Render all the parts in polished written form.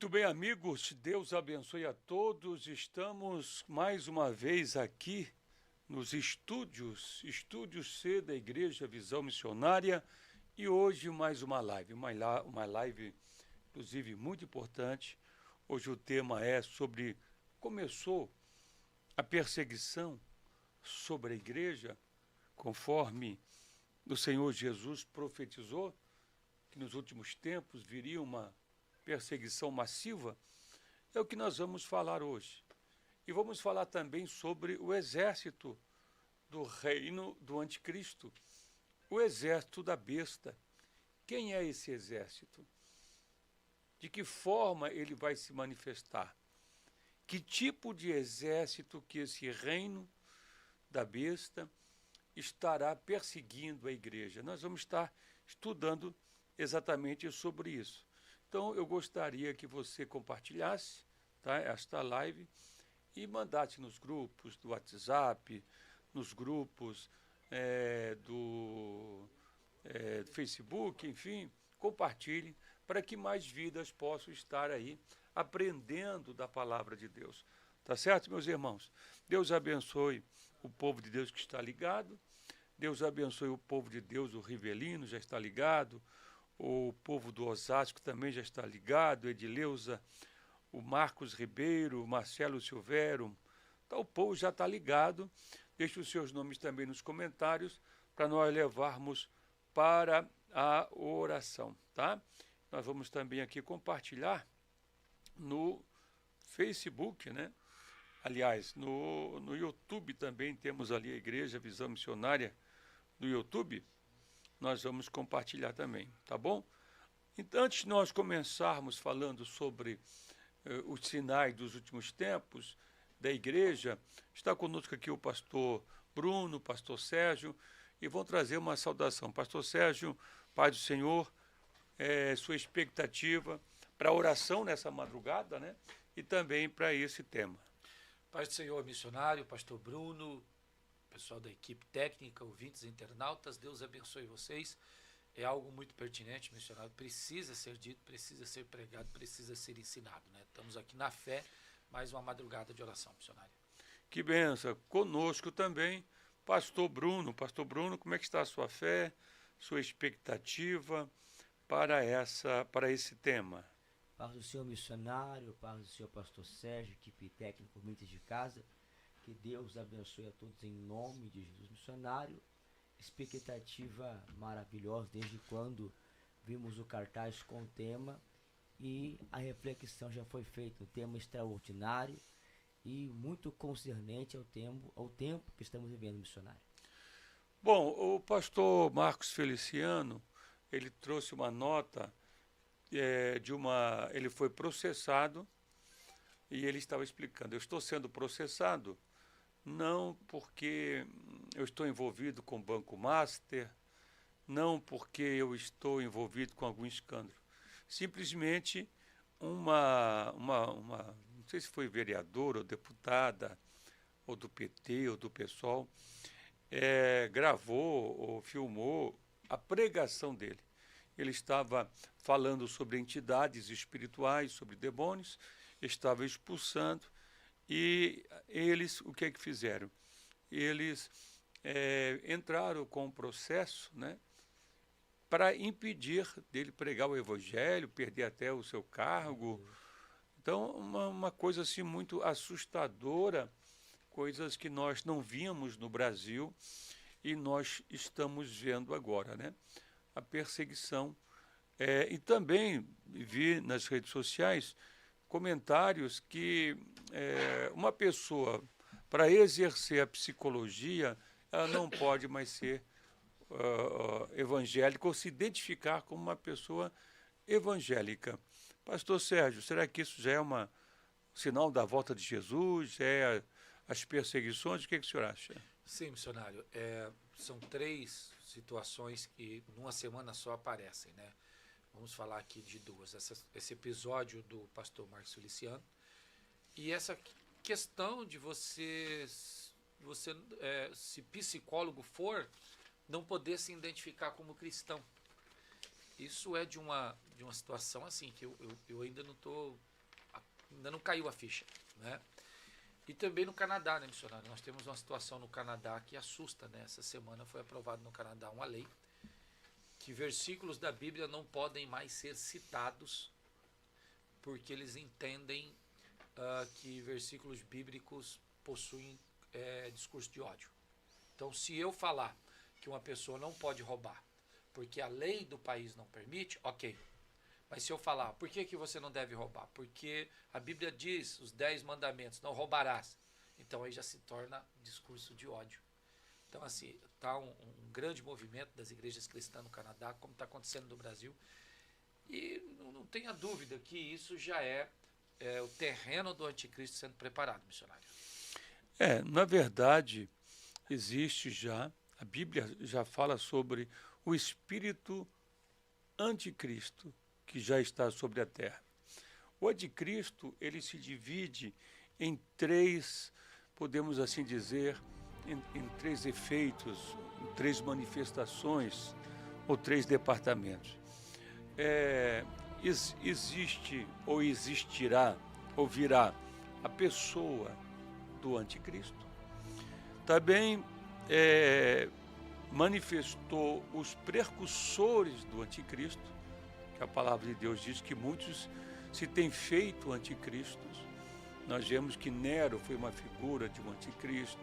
Muito bem, amigos, Deus abençoe a todos. Estamos mais uma vez aqui nos estúdios C da Igreja Visão Missionária, e hoje mais uma live inclusive muito importante. Hoje o tema é sobre começou a perseguição sobre a igreja, conforme o Senhor Jesus profetizou que nos últimos tempos viria uma perseguição massiva. É o que nós vamos falar hoje. E vamos falar também sobre o exército do reino do anticristo, o exército da besta. Quem é esse exército? De que forma ele vai se manifestar? Que tipo de exército que esse reino da besta estará perseguindo a igreja? Nós vamos estar estudando exatamente sobre isso. Então, eu gostaria que você compartilhasse, tá, esta live e mandasse nos grupos do WhatsApp, nos grupos do Facebook, enfim, compartilhe para que mais vidas possam estar aí aprendendo da palavra de Deus. Tá certo, meus irmãos? Deus abençoe o povo de Deus que está ligado. Deus abençoe o povo de Deus, o Rivelino já está ligado. O povo do Osasco também já está ligado, Edileuza, o Marcos Ribeiro, o Marcelo Silvério. Então, o povo já está ligado. Deixe os seus nomes também nos comentários para nós levarmos para a oração, tá? Nós vamos também aqui compartilhar no Facebook, né? Aliás, no YouTube também temos ali a Igreja Visão Missionária no YouTube. Nós vamos compartilhar também, tá bom? Então, antes de nós começarmos falando sobre os sinais dos últimos tempos da igreja, está conosco aqui o pastor Bruno, o pastor Sérgio, e vão trazer uma saudação. Pastor Sérgio, Pai do Senhor, sua expectativa para a oração nessa madrugada, né? E também para esse tema. Paz do Senhor, missionário, pastor Bruno, pessoal da equipe técnica, ouvintes, internautas, Deus abençoe vocês. É algo muito pertinente, missionário, precisa ser dito, precisa ser pregado, precisa ser ensinado, né? Estamos aqui na fé, mais uma madrugada de oração, missionário. Que benção. Conosco também, pastor Bruno. Pastor Bruno, como é que está a sua fé, sua expectativa para esse tema? Paz do Senhor, missionário, paz do Senhor, pastor Sérgio, equipe técnica, ouvintes de casa. Que Deus abençoe a todos em nome de Jesus, missionário. Expectativa maravilhosa desde quando vimos o cartaz com o tema e a reflexão já foi feita. Um tema extraordinário e muito concernente ao tempo que estamos vivendo, missionário. Bom, o pastor Marcos Feliciano, ele trouxe uma nota ele foi processado e ele estava explicando: eu estou sendo processado não porque eu estou envolvido com Banco Master, não porque eu estou envolvido com algum escândalo. Simplesmente não sei se foi vereadora ou deputada, ou do PT, ou do PSOL, gravou ou filmou a pregação dele. Ele estava falando sobre entidades espirituais, sobre demônios, estava expulsando. E eles, o que é que fizeram? Eles entraram com um processo, né, para impedir dele pregar o evangelho, perder até o seu cargo. Então, uma coisa assim muito assustadora, coisas que nós não víamos no Brasil e nós estamos vendo agora, né? A perseguição. E também vi nas redes sociais comentários que uma pessoa, para exercer a psicologia, ela não pode mais ser evangélica ou se identificar como uma pessoa evangélica. Pastor Sérgio, será que isso já é um sinal da volta de Jesus? As perseguições? O que o senhor acha? Sim, missionário, são 3 situações que numa semana só aparecem, né? Vamos falar aqui de 2. Esse episódio do pastor Marcos Feliciano e essa questão de você se psicólogo for, não poder se identificar como cristão. Isso é de uma situação assim, que eu ainda não estou ainda não caiu a ficha, né? E também no Canadá, né, missionário? Nós temos uma situação no Canadá que assusta, né? Essa semana foi aprovado no Canadá uma lei que versículos da Bíblia não podem mais ser citados porque eles entendem que versículos bíblicos possuem discurso de ódio. Então, se eu falar que uma pessoa não pode roubar porque a lei do país não permite, ok. Mas se eu falar, por que você não deve roubar? Porque a Bíblia diz, os 10 mandamentos, não roubarás. Então aí já se torna discurso de ódio. Então assim, está um grande movimento das igrejas cristãs no Canadá, como está acontecendo no Brasil. E não tenha dúvida que isso já é o terreno do anticristo sendo preparado, missionário. Na verdade, existe já, a Bíblia já fala sobre o espírito anticristo que já está sobre a terra. O anticristo, ele se divide em 3, podemos assim dizer, em 3 efeitos, em 3 manifestações ou 3 departamentos. Existe ou existirá ou virá a pessoa do anticristo. Também manifestou os precursores do anticristo, que a palavra de Deus diz que muitos se têm feito anticristos. Nós vemos que Nero foi uma figura de um anticristo,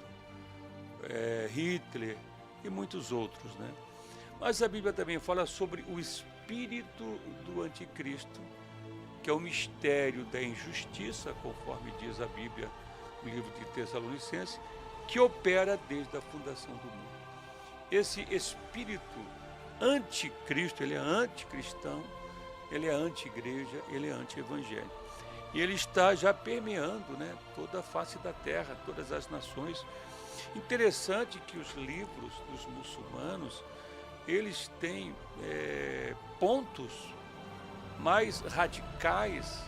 Hitler e muitos outros, né? Mas a Bíblia também fala sobre o espírito do anticristo, que é o mistério da injustiça, conforme diz a Bíblia no livro de Tessalonicenses, que opera desde a fundação do mundo. Esse espírito anticristo, ele é anticristão, ele é anti-igreja, ele é anti-evangelho. E ele está já permeando, né, toda a face da terra, todas as nações. Interessante que os livros dos muçulmanos, eles têm pontos mais radicais,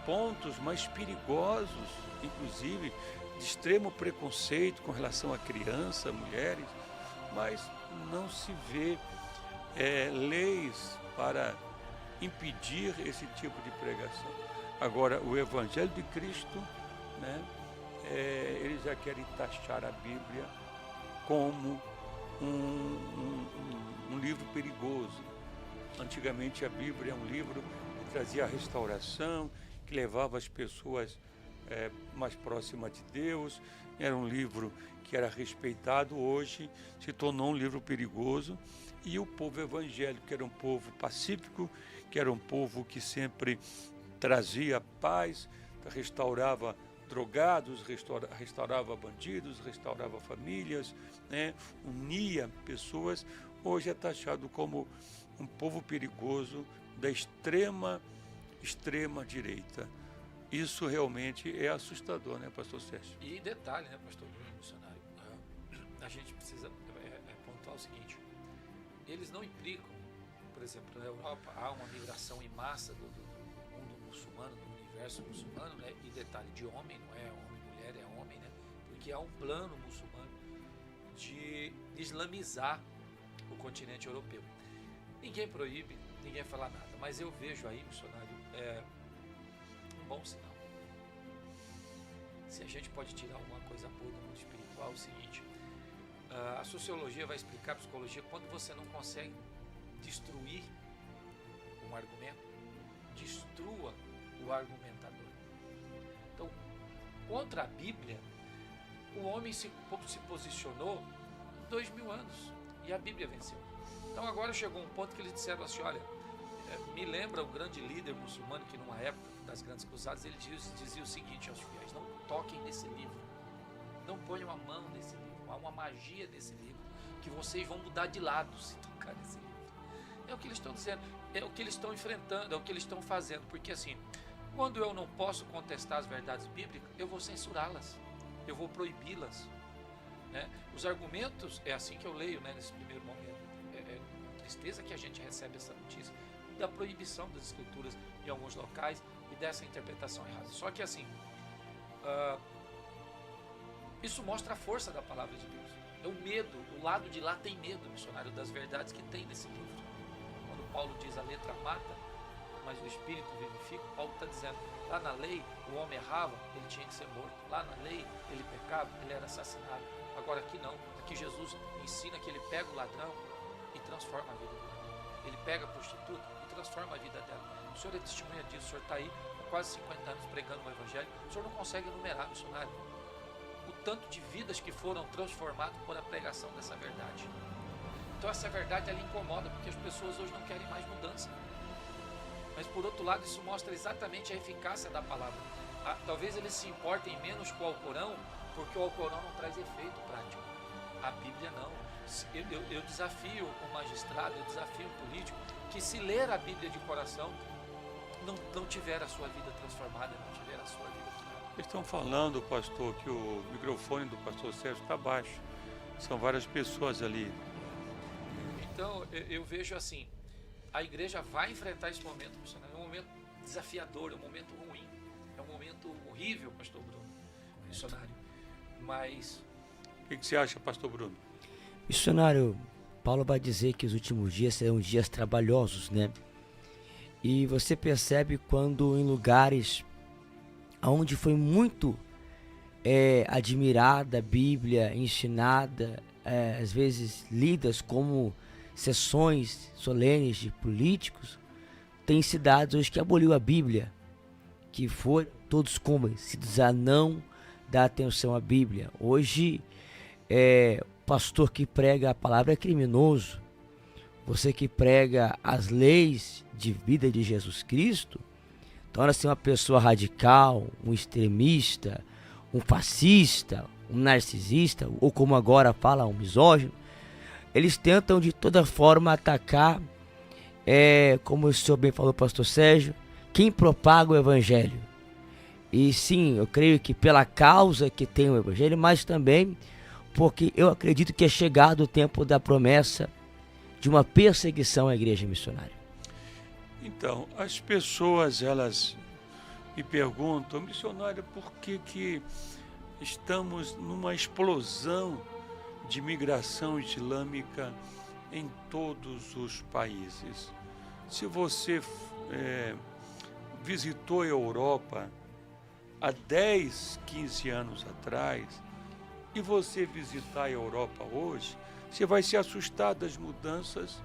pontos mais perigosos, inclusive de extremo preconceito com relação a crianças, mulheres, mas não se vê leis para impedir esse tipo de pregação. Agora, o Evangelho de Cristo, né, eles já querem taxar a Bíblia como um livro perigoso. Antigamente a Bíblia é um livro que trazia a restauração, que levava as pessoas mais próximas de Deus, era um livro que era respeitado. Hoje se tornou um livro perigoso, e o povo evangélico, que era um povo pacífico, que era um povo que sempre trazia paz, restaurava drogados, restaurava bandidos, restaurava famílias, né, unia pessoas, hoje é taxado como um povo perigoso da extrema direita. Isso realmente é assustador, né, pastor Sérgio? E detalhe, né, pastor Bruno, missionário, a gente precisa pontuar o seguinte: eles não implicam, por exemplo, na Europa há uma migração em massa do mundo muçulmano, do universo muçulmano, né, e detalhe, de homem, não é homem, mulher, é homem, né, porque há um plano muçulmano de islamizar o continente europeu. Ninguém proíbe, ninguém fala nada, mas eu vejo aí, missionário, um bom sinal. Se a gente pode tirar alguma coisa boa do mundo espiritual, é o seguinte: a sociologia vai explicar, a psicologia, quando você não consegue destruir um argumento, destrua o argumentador. Então, contra a Bíblia, o homem se posicionou 2000 anos e a Bíblia venceu. Então agora chegou um ponto que eles disseram assim: olha, me lembra um grande líder muçulmano que numa época das grandes cruzadas ele dizia o seguinte aos fiéis: não toquem nesse livro, não ponham a mão nesse livro, há uma magia desse livro que vocês vão mudar de lado se tocar nesse livro. É o que eles estão dizendo, é o que eles estão enfrentando, é o que eles estão fazendo, porque assim, quando eu não posso contestar as verdades bíblicas, eu vou censurá-las, eu vou proibi-las, né? Os argumentos, é assim que eu leio, né, nesse primeiro momento. Tristeza que a gente recebe essa notícia da proibição das escrituras em alguns locais e dessa interpretação errada. Só que assim, isso mostra a força da palavra de Deus. É o medo, o lado de lá tem medo, missionário, das verdades que tem nesse livro. Quando Paulo diz: a letra mata, mas o Espírito vivifica. Paulo está dizendo, lá na lei o homem errava, ele tinha que ser morto. Lá na lei ele pecava, ele era assassinado. Agora aqui não, aqui Jesus ensina que ele pega o ladrão e transforma a vida do ladrão. Ele pega a prostituta e transforma a vida dela. O senhor é testemunha disso, o senhor está aí há quase 50 anos pregando o evangelho, o senhor não consegue enumerar, missionário, o tanto de vidas que foram transformadas por a pregação dessa verdade. Então essa verdade ela incomoda, porque as pessoas hoje não querem mais mudança. Mas por outro lado, isso mostra exatamente a eficácia da palavra. Talvez eles se importem menos com o Alcorão, porque o Alcorão não traz efeito prático. A Bíblia não. Eu desafio o magistrado, eu desafio o político, que se ler a Bíblia de coração, não tiver a sua vida transformada, não tiver a sua vida transformada. Eles estão falando, pastor, que o microfone do pastor Sérgio está baixo. São várias pessoas ali. Então, eu vejo assim, a igreja vai enfrentar esse momento, missionário. É um momento desafiador, é um momento ruim, é um momento horrível, pastor Bruno, missionário. Mas... O que você acha, pastor Bruno? Missionário, Paulo vai dizer que os últimos dias serão dias trabalhosos, né? E você percebe quando em lugares onde foi muito admirada a Bíblia, ensinada, às vezes lidas como sessões solenes de políticos, tem cidades hoje que aboliu a Bíblia, que foram todos convencidos a não dar atenção à Bíblia. Hoje, o pastor que prega a palavra é criminoso. Você que prega as leis de vida de Jesus Cristo torna-se uma pessoa radical, um extremista, um fascista, um narcisista, ou como agora fala, um misógino. Eles tentam de toda forma atacar, como o senhor bem falou, pastor Sérgio, quem propaga o evangelho. E sim, eu creio que pela causa que tem o evangelho, mas também porque eu acredito que é chegado o tempo da promessa de uma perseguição à igreja missionária. Então, as pessoas, elas me perguntam, missionário, por que estamos numa explosão de migração islâmica em todos os países? Se você visitou a Europa há 10, 15 anos atrás, e você visitar a Europa hoje, você vai se assustar das mudanças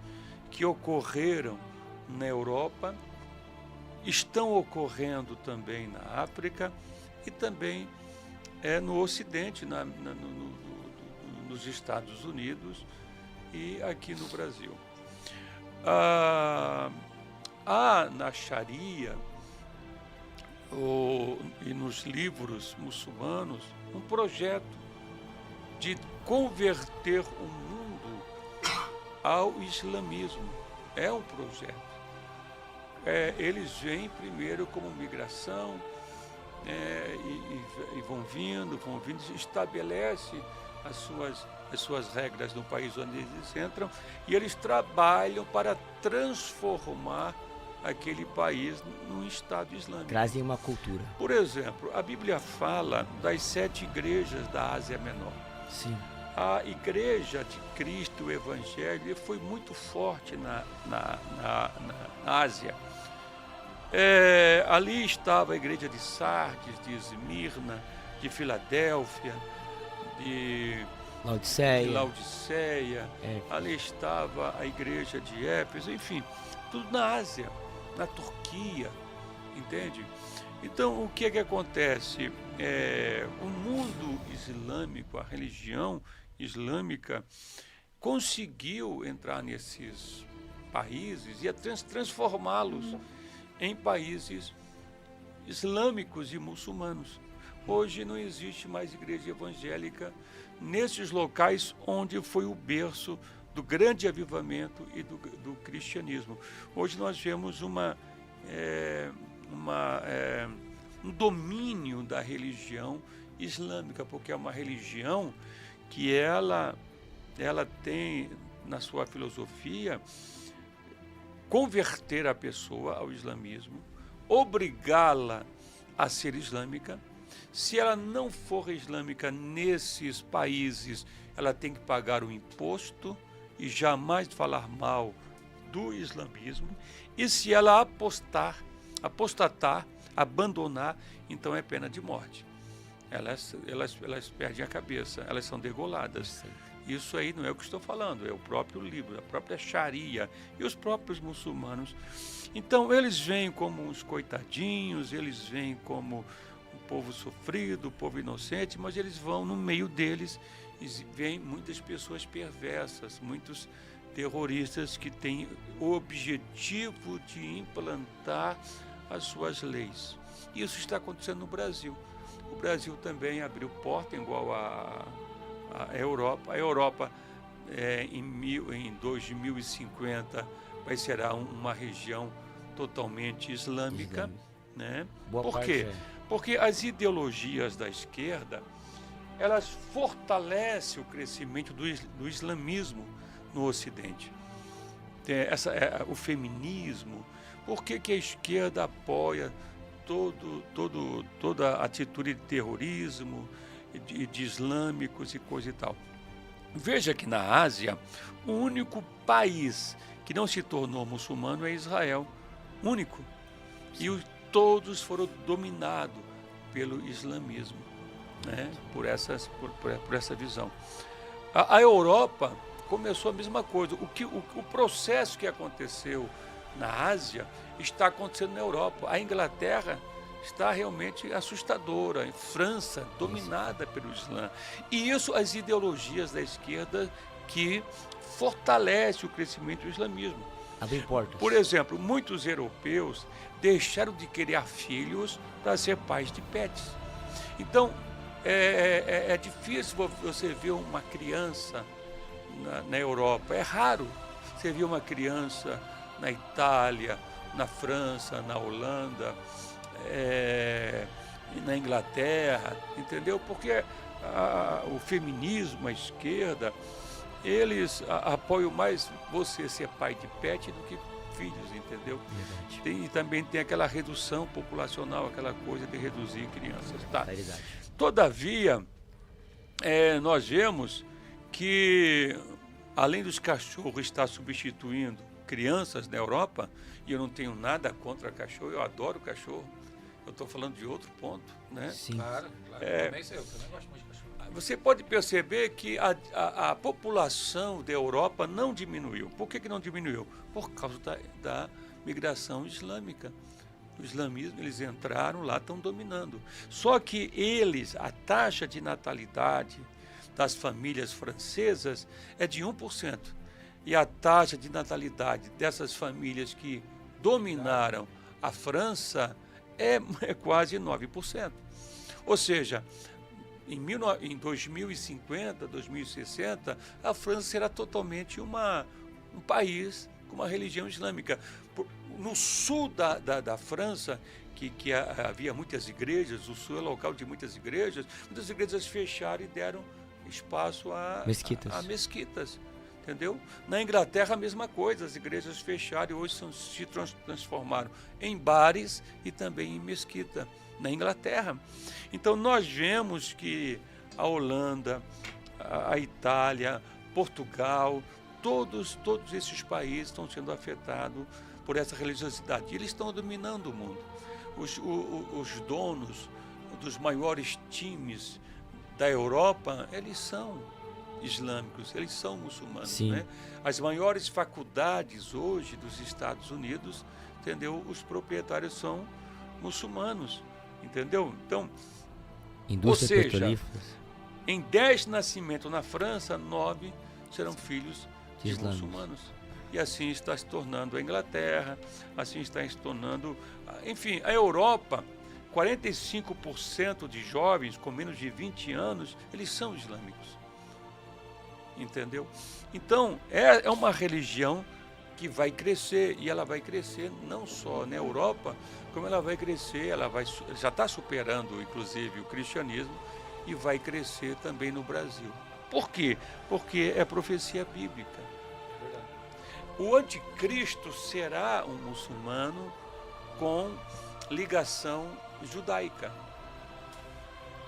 que ocorreram na Europa, estão ocorrendo também na África e também no Ocidente, nos Estados Unidos e aqui no Brasil. Há na Sharia e nos livros muçulmanos um projeto de converter o mundo ao islamismo. É um projeto. Eles vêm primeiro como migração e vão vindo, estabelece as suas regras no país onde eles entram e eles trabalham para transformar aquele país num Estado Islâmico. Trazem uma cultura. Por exemplo, a Bíblia fala das 7 igrejas da Ásia Menor. Sim. A igreja de Cristo, o Evangelho, foi muito forte na Ásia. Ali estava a igreja de Sardes, de Esmirna, de Filadélfia, de Laodiceia. Ali estava a igreja de Éfeso, enfim, tudo na Ásia, na Turquia, entende? Então, o que acontece? O mundo islâmico, a religião islâmica, conseguiu entrar nesses países e transformá-los em países islâmicos e muçulmanos. Hoje não existe mais igreja evangélica nesses locais onde foi o berço do grande avivamento e do cristianismo. Hoje nós vemos um domínio da religião islâmica, porque é uma religião que ela tem na sua filosofia converter a pessoa ao islamismo, obrigá-la a ser islâmica. Se ela não for islâmica nesses países, ela tem que pagar o imposto e jamais falar mal do islamismo, e se ela apostatar, abandonar, então é pena de morte. Elas perdem a cabeça, elas são degoladas. Isso aí não é o que estou falando, é o próprio livro, a própria Sharia e os próprios muçulmanos. Então eles vêm como uns coitadinhos, eles vêm como um povo sofrido, um povo inocente, mas eles vão no meio deles e vêm muitas pessoas perversas, muitos terroristas que têm o objetivo de implantar as suas leis. Isso está acontecendo no Brasil. O Brasil também abriu porta igual a Europa. A Europa, em 2050, vai ser uma região totalmente islâmica. Né? Por quê? Porque as ideologias da esquerda, elas fortalecem o crescimento do islamismo no Ocidente. O feminismo. Por que a esquerda apoia toda atitude de terrorismo, de islâmicos e coisa e tal? Veja que na Ásia, o único país que não se tornou muçulmano é Israel. Único. E todos foram dominados pelo islamismo, né? por essa visão. A Europa começou a mesma coisa. O processo que aconteceu na Ásia está acontecendo na Europa. A Inglaterra está realmente assustadora. A França, dominada pelo Islã. E isso, as ideologias da esquerda que fortalecem o crescimento do islamismo. Por exemplo, muitos europeus deixaram de criar filhos para ser pais de pets. Então, é difícil você ver uma criança na Europa. É raro você ver uma criança na Itália, na França, na Holanda, na Inglaterra, entendeu? Porque o feminismo, a esquerda, eles apoiam mais você ser pai de pet do que filhos, entendeu? E também tem aquela redução populacional, aquela coisa de reduzir crianças. Tá? Todavia, nós vemos que, além dos cachorros estar substituindo crianças na Europa, e eu não tenho nada contra cachorro, eu adoro cachorro, eu estou falando de outro ponto, né? Sim. Claro. Eu também gosto muito de cachorro. Você pode perceber que a população da Europa não diminuiu. Por que não diminuiu? Por causa da migração islâmica. O islamismo, eles entraram lá, estão dominando. Só que a taxa de natalidade das famílias francesas é de 1%. E a taxa de natalidade dessas famílias que dominaram a França é quase 9%. Ou seja, em 2050, 2060, a França será totalmente um país com uma religião islâmica. No sul da França, que havia muitas igrejas, o sul é local de muitas igrejas fecharam e deram espaço a mesquitas. Entendeu? Na Inglaterra, a mesma coisa, as igrejas fecharam e hoje se transformaram em bares e também em mesquita, na Inglaterra. Então, nós vemos que a Holanda, a Itália, Portugal, todos esses países estão sendo afetados por essa religiosidade. E eles estão dominando o mundo. Os donos dos maiores times da Europa, eles são islâmicos, eles são muçulmanos. Né? As maiores faculdades hoje dos Estados Unidos, entendeu? Os proprietários são muçulmanos, entendeu? Então, indústria petrolífera. Em 10 nascimentos na França, 9 serão filhos de muçulmanos. E assim está se tornando a Inglaterra, assim está se tornando, enfim, a Europa. 45% de jovens com menos de 20 anos, eles são islâmicos. Entendeu? Então, é uma religião que vai crescer, e ela vai crescer não só na Europa, como ela vai crescer, já está superando, inclusive, o cristianismo, e vai crescer também no Brasil. Por quê? Porque é profecia bíblica. O anticristo será um muçulmano com ligação judaica.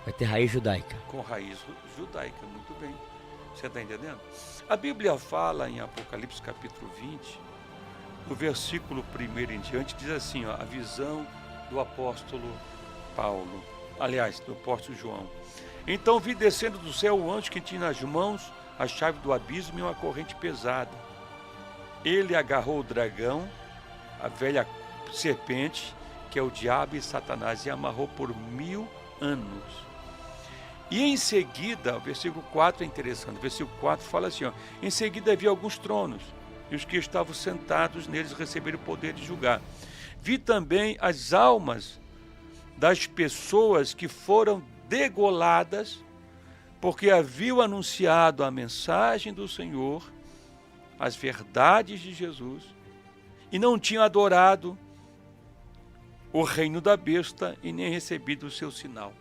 Vai ter raiz judaica. Com raiz judaica, muito bem. Você está entendendo? A Bíblia fala em Apocalipse capítulo 20 no versículo 1 em diante, diz assim, ó, a visão do apóstolo Paulo, aliás, do apóstolo João. Então vi descendo do céu o anjo que tinha nas mãos a chave do abismo e uma corrente pesada. Ele agarrou o dragão, a velha serpente, que é o diabo e Satanás, e amarrou por 1000 anos. E em seguida, o versículo 4 é interessante, o versículo 4 fala assim, ó, em seguida havia alguns tronos, e os que estavam sentados neles receberam o poder de julgar. Vi também as almas das pessoas que foram degoladas, porque haviam anunciado a mensagem do Senhor, as verdades de Jesus, e não tinham adorado o reino da besta e nem recebido o seu sinal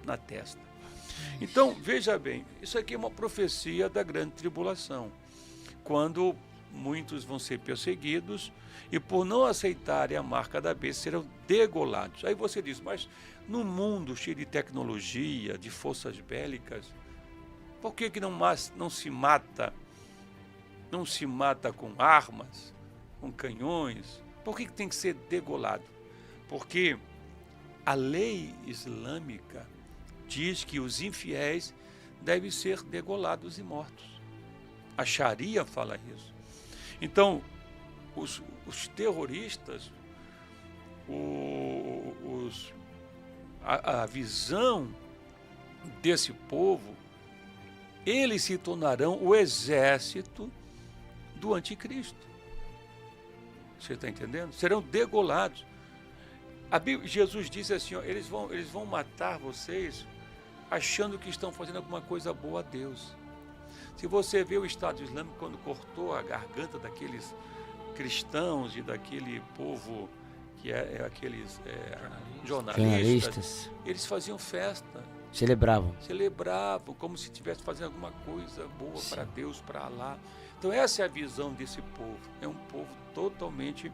na testa. Então, veja bem, isso aqui é uma profecia da grande tribulação, quando muitos vão ser perseguidos e por não aceitarem a marca da besta serão degolados. Aí você diz, mas no mundo cheio de tecnologia, de forças bélicas, por que não se mata? Não se mata com armas, com canhões? Por que tem que ser degolado? Porque a lei islâmica diz que os infiéis devem ser degolados e mortos. A Sharia fala isso. Então, os terroristas, a visão desse povo, eles se tornarão o exército do anticristo. Você está entendendo? Serão degolados. Jesus disse assim, ó, eles vão matar vocês achando que estão fazendo alguma coisa boa a Deus. Se você vê o Estado Islâmico quando cortou a garganta daqueles cristãos e daquele povo que é aqueles jornalistas, eles faziam festa. Celebravam Como se estivesse fazendo alguma coisa boa para Deus, para Alá. Então essa é a visão desse povo. É um povo totalmente,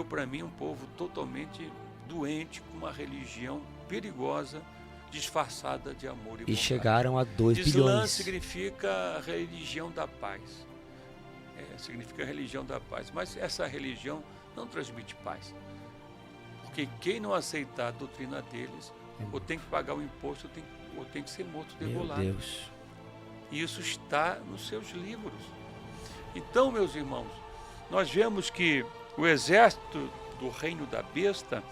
para mim, um povo totalmente doente, com uma religião perigosa, disfarçada de amor e bondade. E chegaram a 2 Islã bilhões. significa religião da paz. Significa religião da paz. Mas essa religião não transmite paz. Porque quem não aceitar a doutrina deles, ou tem que pagar o imposto, ou tem que ser morto, degolado. Meu Deus. E isso está nos seus livros. Então, meus irmãos, nós vemos que o exército do reino da besta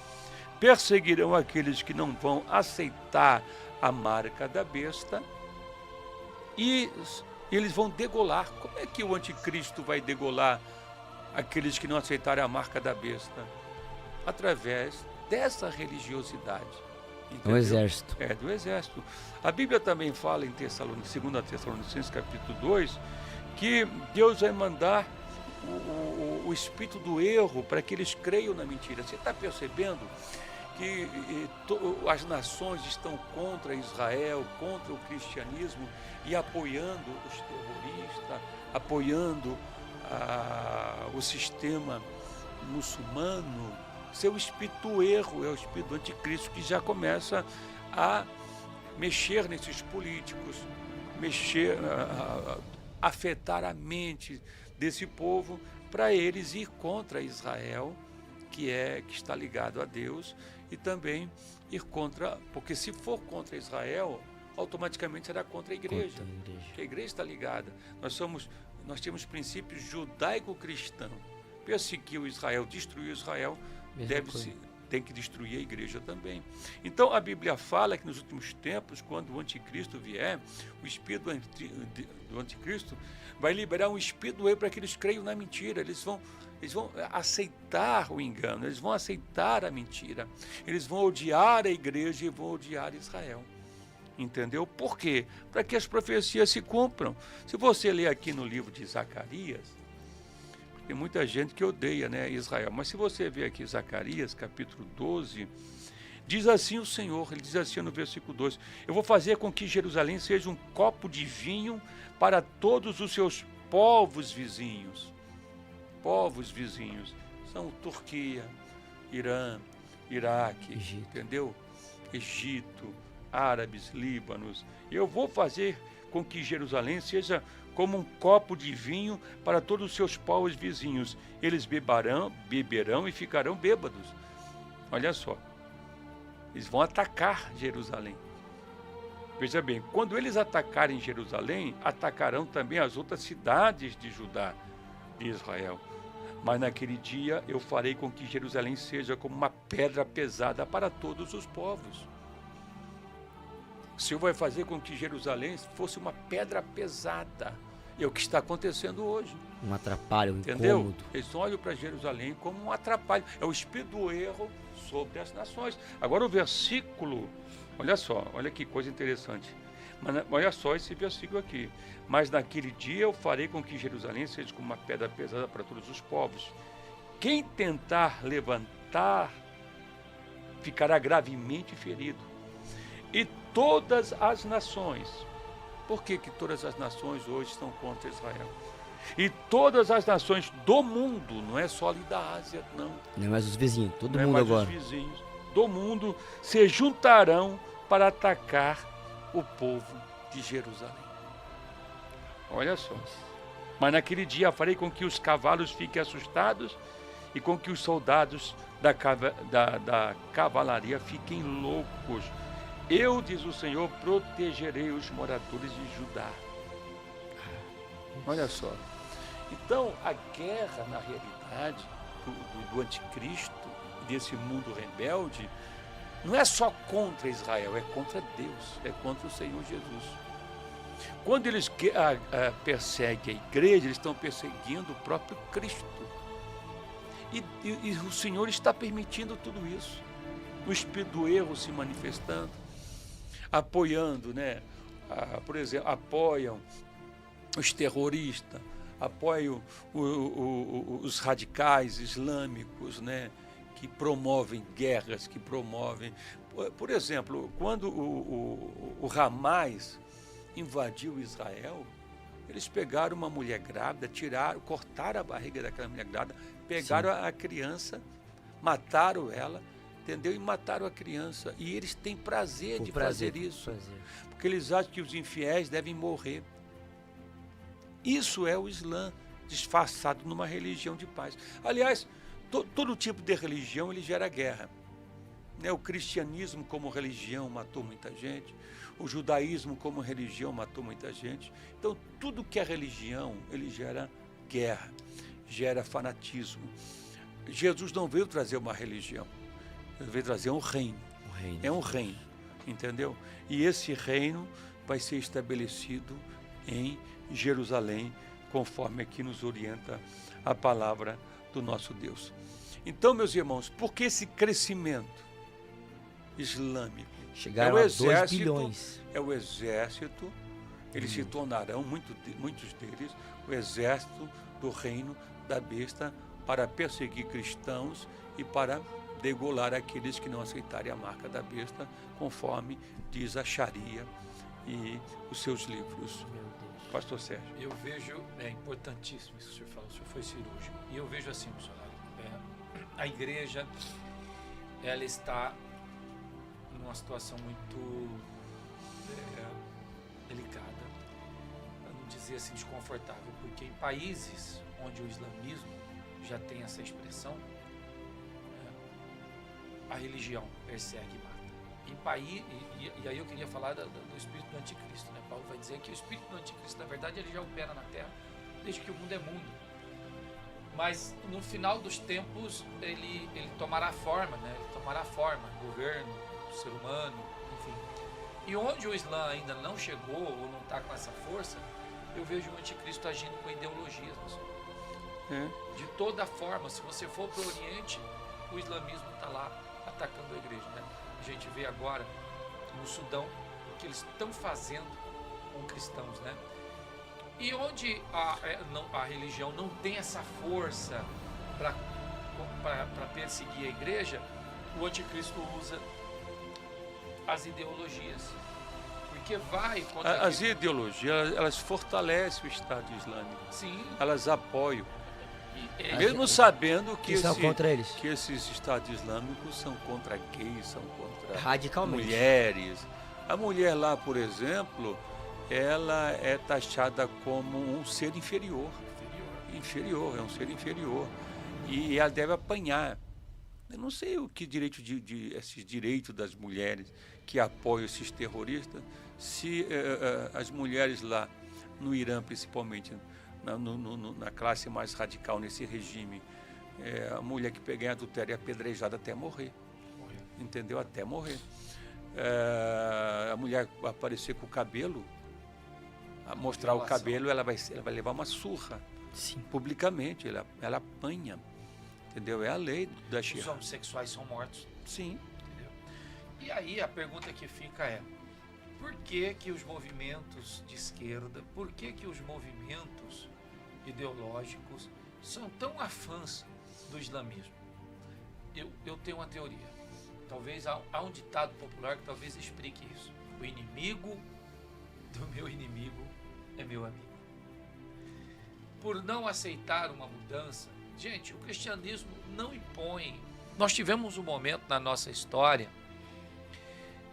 perseguirão aqueles que não vão aceitar a marca da besta e eles vão degolar. Como é que o anticristo vai degolar aqueles que não aceitarem a marca da besta? Através dessa religiosidade. Entendeu? Do exército. Do exército. A Bíblia também fala em 2 Tessalonicenses capítulo 2, que Deus vai mandar o espírito do erro para que eles creiam na mentira. Você está percebendo que as nações estão contra Israel, contra o cristianismo e apoiando os terroristas, apoiando o sistema muçulmano? Seu espírito do erro é o espírito do anticristo, que já começa a mexer nesses políticos, afetar a mente desse povo para eles ir contra Israel, que está ligado a Deus, e também ir contra, porque se for contra Israel, automaticamente será contra a igreja. Porque a igreja está ligada. Nós temos princípios judaico-cristãos. Perseguiu Israel, destruiu Israel, tem que destruir a igreja também. Então a Bíblia fala que nos últimos tempos, quando o anticristo vier, o espírito do anticristo vai liberar um espírito do erro para que eles creiam na mentira. Eles vão aceitar o engano, eles vão aceitar a mentira, eles vão odiar a igreja e vão odiar Israel. Entendeu? Por quê? Para que as profecias se cumpram. Se você ler aqui no livro de Zacarias, tem muita gente que odeia, Israel. Mas se você ver aqui Zacarias, capítulo 12, diz assim o Senhor, ele diz assim no versículo 2, eu vou fazer com que Jerusalém seja um copo de vinho para todos os seus povos vizinhos. Povos vizinhos são Turquia, Irã, Iraque, entendeu? Egito, árabes, Líbanos. Eu vou fazer com que Jerusalém seja como um copo de vinho para todos os seus povos vizinhos. Eles beberão e ficarão bêbados. Olha só, eles vão atacar Jerusalém. Veja bem, quando eles atacarem Jerusalém, atacarão também as outras cidades de Judá, de Israel. Mas naquele dia eu farei com que Jerusalém seja como uma pedra pesada para todos os povos. O Senhor vai fazer com que Jerusalém fosse uma pedra pesada. É o que está acontecendo hoje. Um atrapalho, um Entendeu? incômodo. Eles olham para Jerusalém como um atrapalho. É o espírito do erro sobre as nações. Agora o versículo, olha só, olha que coisa interessante. Mas, olha só esse versículo aqui. Mas naquele dia eu farei com que Jerusalém seja como uma pedra pesada para todos os povos. Quem tentar levantar ficará gravemente ferido. E todas as nações. Por que todas as nações hoje estão contra Israel? E todas as nações do mundo, não é só ali da Ásia, não. Não é mais os vizinhos, todo Não mundo é mais agora. os vizinhos do mundo se juntarão para atacar o povo de Jerusalém. Olha só. Mas naquele dia farei com que os cavalos fiquem assustados e com que os soldados da cavalaria fiquem loucos. Eu, diz o Senhor, protegerei os moradores de Judá. Olha só. Então, a guerra, na realidade, do anticristo, desse mundo rebelde, não é só contra Israel, é contra Deus, é contra o Senhor Jesus. Quando eles perseguem a igreja, eles estão perseguindo o próprio Cristo. E o Senhor está permitindo tudo isso. O espírito do erro se manifestando, apoiando, né? Por exemplo, apoiam os terroristas, apoiam os radicais islâmicos, né? Que promovem guerras, que promovem... Por exemplo, quando o Hamas invadiu Israel, eles pegaram uma mulher grávida, cortaram a barriga daquela mulher grávida, pegaram a criança, mataram ela, entendeu? E mataram a criança. E eles têm prazer de fazer isso. Porque eles acham que os infiéis devem morrer. Isso é o Islã, disfarçado numa religião de paz. Aliás, todo tipo de religião ele gera guerra. Né? O cristianismo como religião matou muita gente. O judaísmo como religião matou muita gente. Então, tudo que é religião, ele gera guerra, gera fanatismo. Jesus não veio trazer uma religião. Ele veio trazer um reino. É um reino, entendeu? E esse reino vai ser estabelecido em Jerusalém, conforme aqui nos orienta a palavra do nosso Deus. Então, meus irmãos, por que esse crescimento islâmico? Chegaram a 2 bilhões. É o exército, eles se tornarão, muitos deles, o exército do reino da besta para perseguir cristãos e para degolar aqueles que não aceitarem a marca da besta, conforme diz a Sharia e os seus livros. Meu Deus. Pastor Sérgio. Eu vejo, é importantíssimo isso que o senhor falou, o senhor foi cirúrgico, e eu vejo assim, missionário, a igreja, ela está numa situação muito delicada, para não dizer assim desconfortável, porque em países onde o islamismo já tem essa expressão, a religião persegue e mata. E aí eu queria falar do espírito do anticristo, né? Paulo vai dizer que o espírito do anticristo, na verdade, ele já opera na terra desde que o mundo é mundo. Mas no final dos tempos ele tomará forma, né? Ele tomará forma, governo, ser humano, enfim. E onde o Islã ainda não chegou ou não está com essa força, eu vejo o anticristo agindo com ideologias. De toda forma, se você for para o Oriente, o islamismo está lá atacando a igreja, né? A gente vê agora no Sudão o que eles estão fazendo com cristãos, né? E onde a religião não tem essa força para perseguir a igreja, o anticristo usa as ideologias. Porque vai contra As ideologias, elas fortalecem o Estado Islâmico. Sim. Elas apoiam. Mesmo sabendo que são contra eles. Que esses Estados Islâmicos são contra gays, são contra radicalmente mulheres. A mulher lá, por exemplo, ela é taxada como um ser inferior. Inferior, é um ser inferior. E ela deve apanhar. Eu não sei o que direito esses direitos das mulheres que apoiam esses terroristas, se as mulheres lá no Irã, principalmente, na classe mais radical, nesse regime, a mulher que pegar em adultério é apedrejada até morrer. Entendeu? Até morrer. A mulher aparecer com o cabelo, mostrar o cabelo, ela vai levar uma surra. Sim. Publicamente, ela apanha. Entendeu? É a lei da Os Sharia. homossexuais são mortos. Sim. Entendeu? E aí a pergunta que fica é: por que que os movimentos de esquerda, por que que os movimentos ideológicos são tão afãs do islamismo? Eu tenho uma teoria. Talvez há um ditado popular que talvez explique isso. O inimigo do meu inimigo é meu amigo. Por não aceitar uma mudança, gente, o cristianismo não impõe. Nós tivemos um momento na nossa história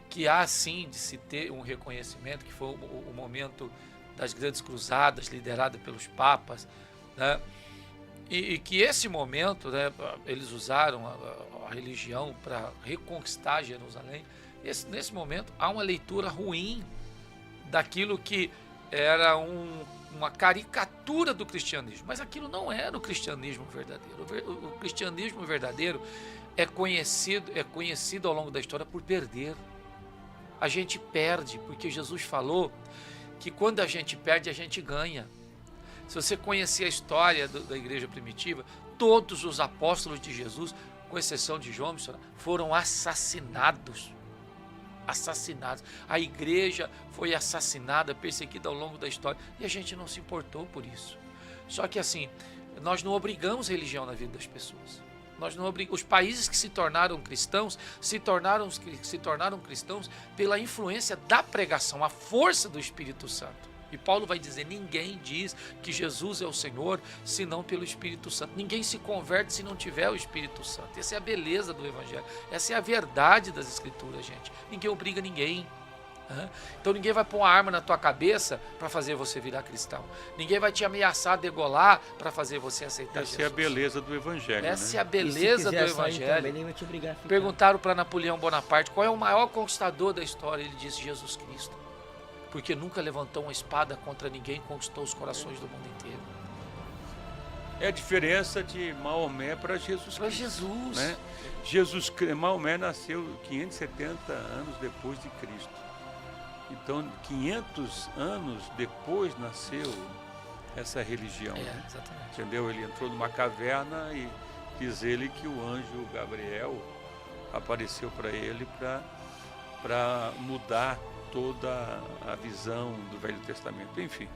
que há sim de se ter um reconhecimento, que foi o momento das grandes cruzadas lideradas pelos papas, né? E que esse momento, né, eles usaram a religião para reconquistar Jerusalém. Nesse momento há uma leitura ruim daquilo que era uma caricatura do cristianismo, mas aquilo não era o cristianismo verdadeiro. O cristianismo verdadeiro é conhecido ao longo da história por perder. A gente perde, porque Jesus falou que quando a gente perde, a gente ganha. Se você conhecer a história da igreja primitiva, todos os apóstolos de Jesus, com exceção de João, foram assassinados. A igreja foi assassinada, perseguida ao longo da história, e a gente não se importou por isso. Só que assim, nós não obrigamos religião na vida das pessoas. Os países que se tornaram cristãos se tornaram cristãos pela influência da pregação, a força do Espírito Santo. E Paulo vai dizer: ninguém diz que Jesus é o Senhor senão pelo Espírito Santo. Ninguém se converte se não tiver o Espírito Santo. Essa é a beleza do Evangelho. Essa é a verdade das Escrituras, gente. Ninguém obriga ninguém. Então ninguém vai pôr uma arma na tua cabeça para fazer você virar cristão. Ninguém vai te ameaçar, degolar para fazer você aceitar Jesus. Essa é a beleza do Evangelho. Essa né? é a beleza do Evangelho. Também, nem vai te obrigar a ficar. Perguntaram para Napoleão Bonaparte qual é o maior conquistador da história. Ele disse: Jesus Cristo. Porque nunca levantou uma espada contra ninguém e conquistou os corações do mundo inteiro. É a diferença de Maomé para Jesus Para Cristo. Jesus. Né? Maomé nasceu 570 anos depois de Cristo. Então, 500 anos depois nasceu essa religião. Né? Exatamente. Entendeu? Ele entrou numa caverna e diz ele que o anjo Gabriel apareceu para ele para mudar toda a visão do Velho Testamento, enfim.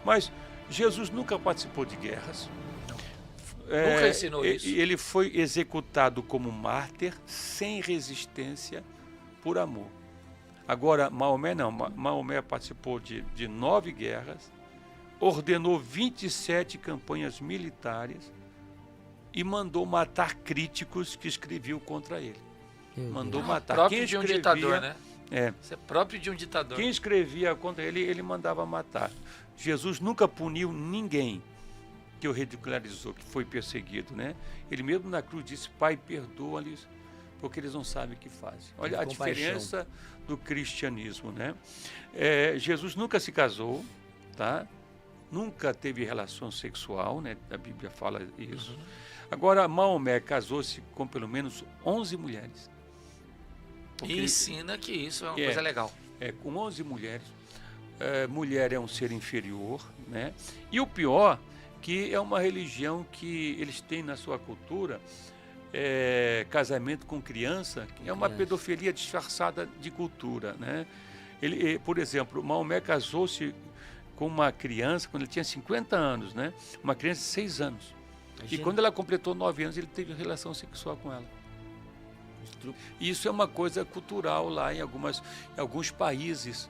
Mas Jesus nunca participou de guerras. Nunca ensinou isso. Ele foi executado como mártir, sem resistência, por amor. Agora, Maomé não. Maomé participou de 9 guerras, ordenou 27 campanhas militares e mandou matar críticos que escreviam contra ele. Mandou matar. Próprio de um ditador, né? Isso é próprio de um ditador. Quem escrevia contra ele, ele mandava matar. Jesus nunca puniu ninguém que o ridicularizou, que foi perseguido, né? Ele mesmo na cruz disse: Pai, perdoa-lhes, porque eles não sabem o que fazem. Olha a diferença do cristianismo, né? Jesus nunca se casou, tá? Nunca teve relação sexual, né? A Bíblia fala isso. Uhum. Agora, Maomé casou-se com pelo menos 11 mulheres. E ensina que isso é uma coisa legal. Com 11 mulheres. Mulher é um ser inferior, né? E o pior, que é uma religião que eles têm na sua cultura, casamento com criança, que é uma pedofilia disfarçada de cultura, né? Por exemplo, Maomé casou-se com uma criança quando ele tinha 50 anos, né? Uma criança de 6 anos. Imagina. E quando ela completou 9 anos, ele teve relação sexual com ela. Isso é uma coisa cultural lá em alguns países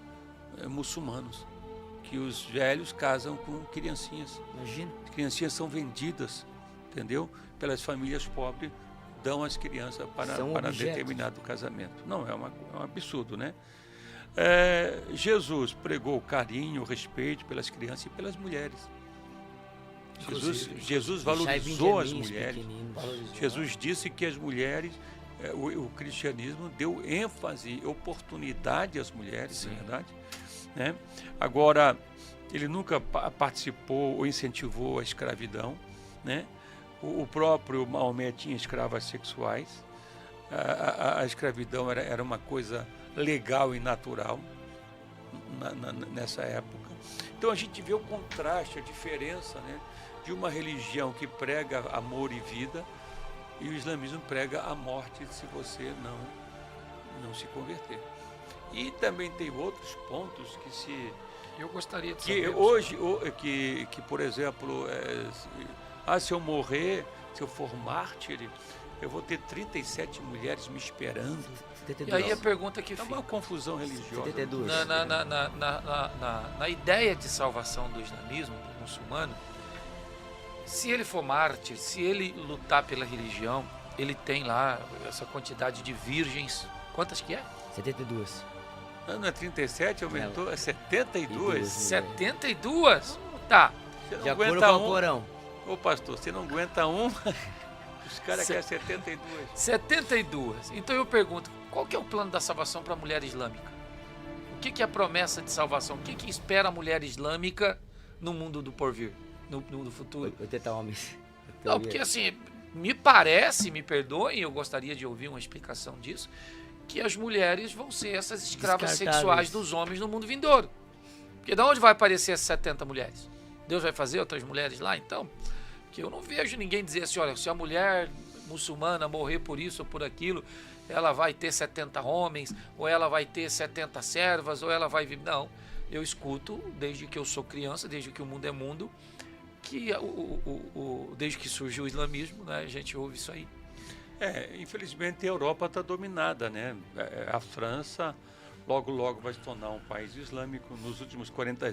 muçulmanos, que os velhos casam com criancinhas. Imagina. As criancinhas são vendidas, entendeu? Pelas famílias pobres, dão as crianças para determinado casamento. Não, é um absurdo, né? Jesus pregou o carinho, o respeito pelas crianças e pelas mulheres. Jesus valorizou as mulheres. Jesus disse que as mulheres, o cristianismo deu ênfase, oportunidade às mulheres, na verdade. Né? Agora, ele nunca participou ou incentivou a escravidão. Né? O próprio Maomé tinha escravas sexuais. A escravidão era uma coisa legal e natural nessa época. Então a gente vê o contraste, a diferença, né, de uma religião que prega amor e vida e o islamismo prega a morte se você não se converter. E também tem outros pontos que eu gostaria de saber. Que por exemplo, se eu morrer, se eu for mártir, eu vou ter 37 mulheres me esperando. 72. E aí a pergunta que fica. É uma confusão religiosa. 72. Na ideia de salvação do islamismo, do muçulmano, se ele for mártir, se ele lutar pela religião, ele tem lá essa quantidade de virgens. Quantas que é? 72. Não é 37, aumentou, é 72. 72? Tá. Você não de acordo aguenta com o Corão. Ô pastor, você não aguenta um, os caras querem 72. 72. Então eu pergunto, qual que é o plano da salvação para a mulher islâmica? O que é a promessa de salvação? O que espera a mulher islâmica no mundo do porvir, no futuro? 80 homens. Não, porque assim, me parece, me perdoem, eu gostaria de ouvir uma explicação disso, que as mulheres vão ser essas escravas sexuais dos homens no mundo vindouro. Porque de onde vai aparecer essas 70 mulheres? Deus vai fazer outras mulheres lá, então? Que eu não vejo ninguém dizer assim, olha, se a mulher muçulmana morrer por isso ou por aquilo, ela vai ter 70 homens, ou ela vai ter 70 servas, ou ela vai... Não, eu escuto, desde que eu sou criança, desde que o mundo é mundo, que desde que surgiu o islamismo, né, a gente ouve isso aí. Infelizmente a Europa está dominada, né? A França logo vai se tornar um país islâmico nos últimos 40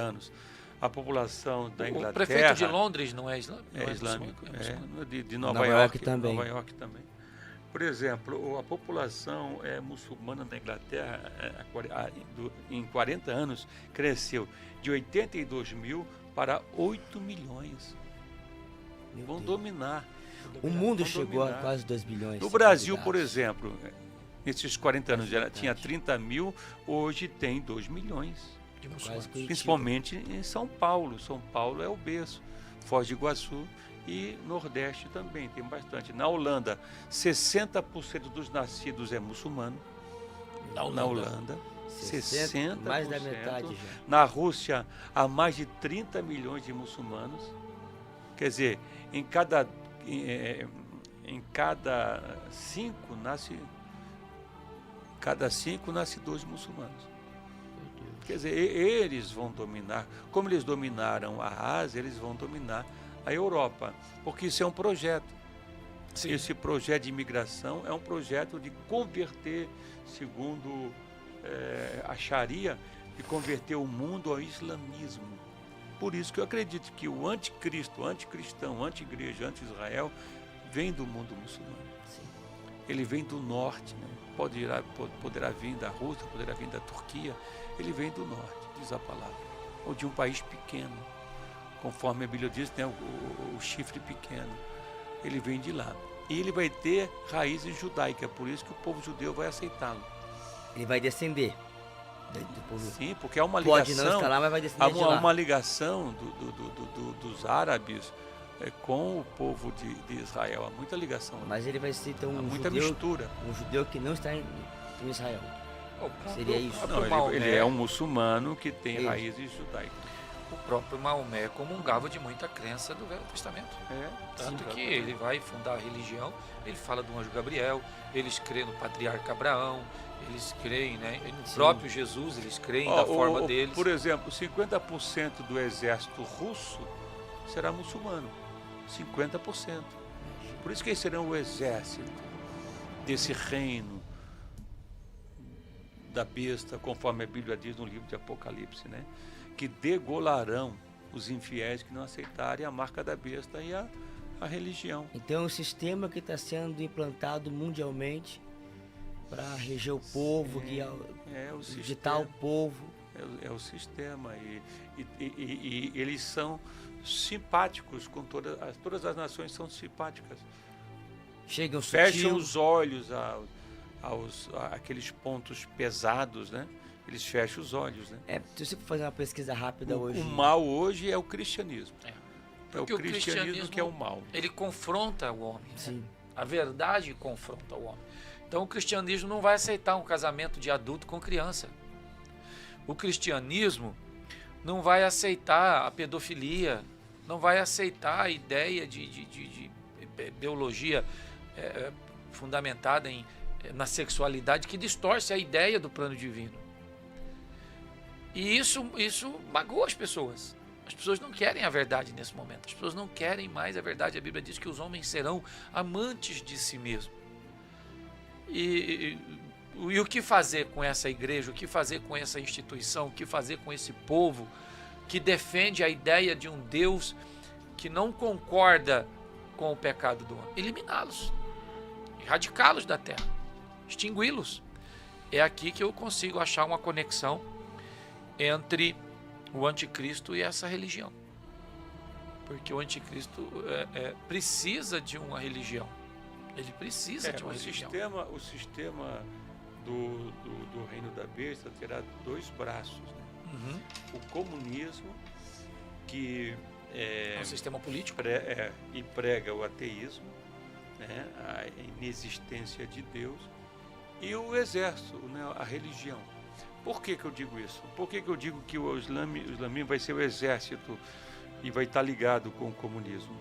anos. A população da Inglaterra... O prefeito de Londres não é islâmico? É islâmico. De Nova York também. Nova York também. Por exemplo, a população muçulmana da Inglaterra, em 40 anos, cresceu de 82 mil para 8 milhões. Vão dominar. O mundo chegou a quase 2 bilhões. No Brasil, por exemplo, nesses 40 anos tinha 30 mil, hoje tem 2 milhões. Principalmente em São Paulo. São Paulo é o berço. Foz do Iguaçu e Nordeste também tem bastante. Na Holanda, 60% dos nascidos é muçulmano. Na Holanda, 60%. Mais da metade já. Na Rússia, há mais de 30 milhões de muçulmanos. Quer dizer, em cada 5 nasce 2 muçulmanos. Quer dizer, eles vão dominar, como eles dominaram a Ásia, eles vão dominar a Europa, porque isso é um projeto. Sim. Esse projeto de imigração é um projeto de converter, segundo a Sharia, de converter o mundo ao islamismo. Por isso que eu acredito que o anticristo, o anticristão, o anti-igreja, anti-Israel, vem do mundo muçulmano. Sim. Ele vem do norte, né? Poderá vir da Rússia, poderá vir da Turquia. Ele vem do norte, diz a palavra, ou de um país pequeno, conforme a Bíblia diz, tem o chifre pequeno. Ele vem de lá. E ele vai ter raízes judaicas, por isso que o povo judeu vai aceitá-lo. Ele vai descender. Sim, porque há uma ligação. Pode não escalar, mas vai descender de lá. Há uma ligação dos árabes com o povo de Israel. Há muita ligação. Mas ele vai ser então muita mistura. Um judeu que não está em Israel. Seria isso? Não, ele é um muçulmano que tem raízes judaicas. O próprio Maomé comungava de muita crença do Velho Testamento. Tanto que ele vai fundar a religião, ele fala do anjo Gabriel, eles creem no patriarca Abraão, eles creem, né? No próprio Jesus, eles creem da forma deles. Por exemplo, 50% do exército russo será muçulmano. 50%. Por isso que eles serão o exército desse reino da besta, conforme a Bíblia diz no livro de Apocalipse, né? Que degolarão os infiéis que não aceitarem a marca da besta e a religião. Então, o sistema que está sendo implantado mundialmente para reger o povo, guiar, ditar o povo. É o sistema. E eles são simpáticos com todas as nações são simpáticas. Chegam Fecham os olhos àqueles pontos pesados, né? Eles fecham os olhos, né? Se você for fazer uma pesquisa rápida hoje... O mal hoje é o cristianismo. É o Porque cristianismo que é o mal. Ele confronta o homem. Sim. Né? A verdade confronta o homem. Então o cristianismo não vai aceitar um casamento de adulto com criança. O cristianismo não vai aceitar a pedofilia, não vai aceitar a ideia de biologia fundamentada na sexualidade que distorce a ideia do plano divino. E isso magoa as pessoas. As pessoas não querem a verdade nesse momento. As pessoas não querem mais a verdade. A Bíblia diz que os homens serão amantes de si mesmos. E o que fazer com essa igreja? O que fazer com essa instituição? O que fazer com esse povo que defende a ideia de um Deus que não concorda com o pecado do homem? Eliminá-los. Erradicá-los da terra. Extingui-los. É aqui que eu consigo achar uma conexão entre o anticristo e essa religião. Porque o anticristo precisa de uma religião. Ele precisa de uma religião. O sistema do reino da besta terá dois braços. Né? Uhum. O comunismo, que é um sistema político. E prega o ateísmo, né? A inexistência de Deus, e o exército, né? A religião. Por que eu digo isso? Por que eu digo que o islamismo vai ser o exército e vai estar ligado com o comunismo?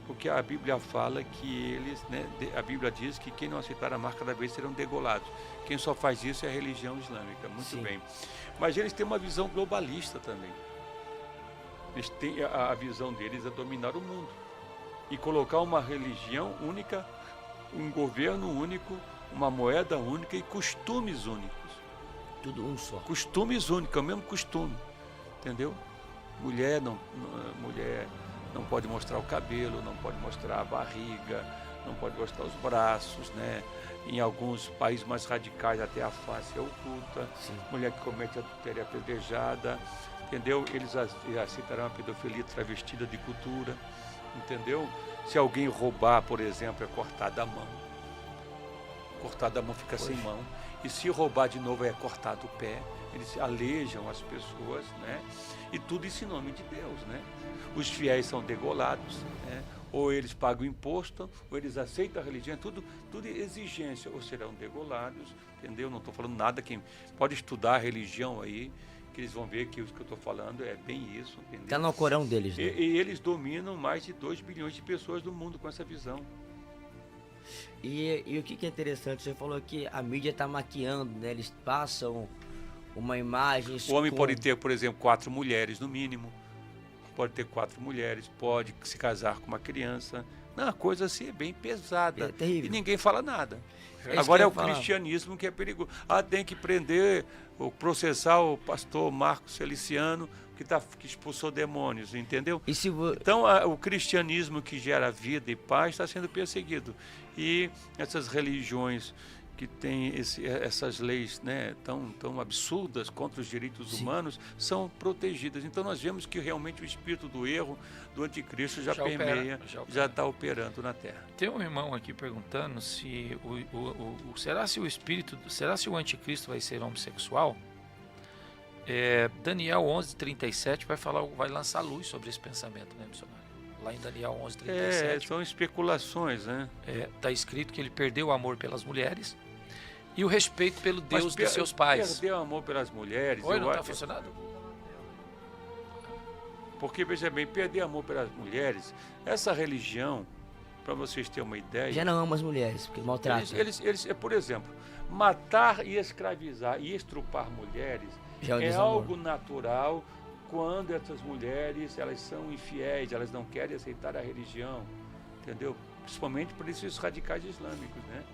Porque a Bíblia fala que eles, né, a Bíblia diz que quem não aceitar a marca da besta serão degolados. Quem só faz isso é a religião islâmica. Muito Sim. bem. Mas eles têm uma visão globalista também. Eles têm, a visão deles é dominar o mundo e colocar uma religião única, um governo único, uma moeda única e costumes únicos. Tudo um só. Costumes únicos, é o mesmo costume, entendeu? Mulher não pode mostrar o cabelo, não pode mostrar a barriga, não pode mostrar os braços, né? Em alguns países mais radicais até a face é oculta. Sim. Mulher que comete adultério é apedrejada, entendeu? Eles aceitarão a pedofilia travestida de cultura, entendeu? Se alguém roubar, por exemplo, é cortada a mão. Cortada a mão fica sem mão. E se roubar de novo é cortado o pé. Eles alejam as pessoas, né? E tudo isso em nome de Deus, né? Os fiéis são degolados, né? Ou eles pagam imposto, ou eles aceitam a religião, tudo exigência, ou serão degolados, entendeu? Não estou falando nada, quem pode estudar a religião aí, que eles vão ver que o que eu estou falando é bem isso, entendeu? Está no Corão deles, né? E eles dominam mais de 2 bilhões de pessoas do mundo com essa visão. E o que é interessante, você falou que a mídia está maquiando, né? Eles passam uma imagem... O homem pode ter, por exemplo, 4 mulheres no mínimo. Pode ter 4 mulheres, pode se casar com uma criança. Não, a coisa assim é bem pesada. É terrível. E ninguém fala nada. É Agora é o cristianismo que é perigoso. Tem que prender ou processar o pastor Marcos Feliciano, que expulsou demônios, entendeu? Então, o cristianismo que gera vida e paz está sendo perseguido. E essas religiões que têm essas leis, né, tão absurdas contra os direitos Sim. humanos são protegidas. Então nós vemos que realmente o espírito do erro, do anticristo já está operando na Terra. Tem um irmão aqui perguntando se será se o anticristo vai ser homossexual? Daniel 11:37 vai lançar luz sobre esse pensamento, né, missionário? Lá em Daniel 11:37. São especulações, né? Está escrito que ele perdeu o amor pelas mulheres e o respeito pelo Deus de seus pais. Perdeu o amor pelas mulheres. Oi, não está funcionando? Porque, veja bem, perder amor pelas mulheres, essa religião, para vocês terem uma ideia... Já não ama as mulheres, porque maltratam. Eles, por exemplo, matar e escravizar e estrupar mulheres é algo natural quando essas mulheres, elas são infiéis, elas não querem aceitar a religião, entendeu? Principalmente por esses radicais islâmicos, né?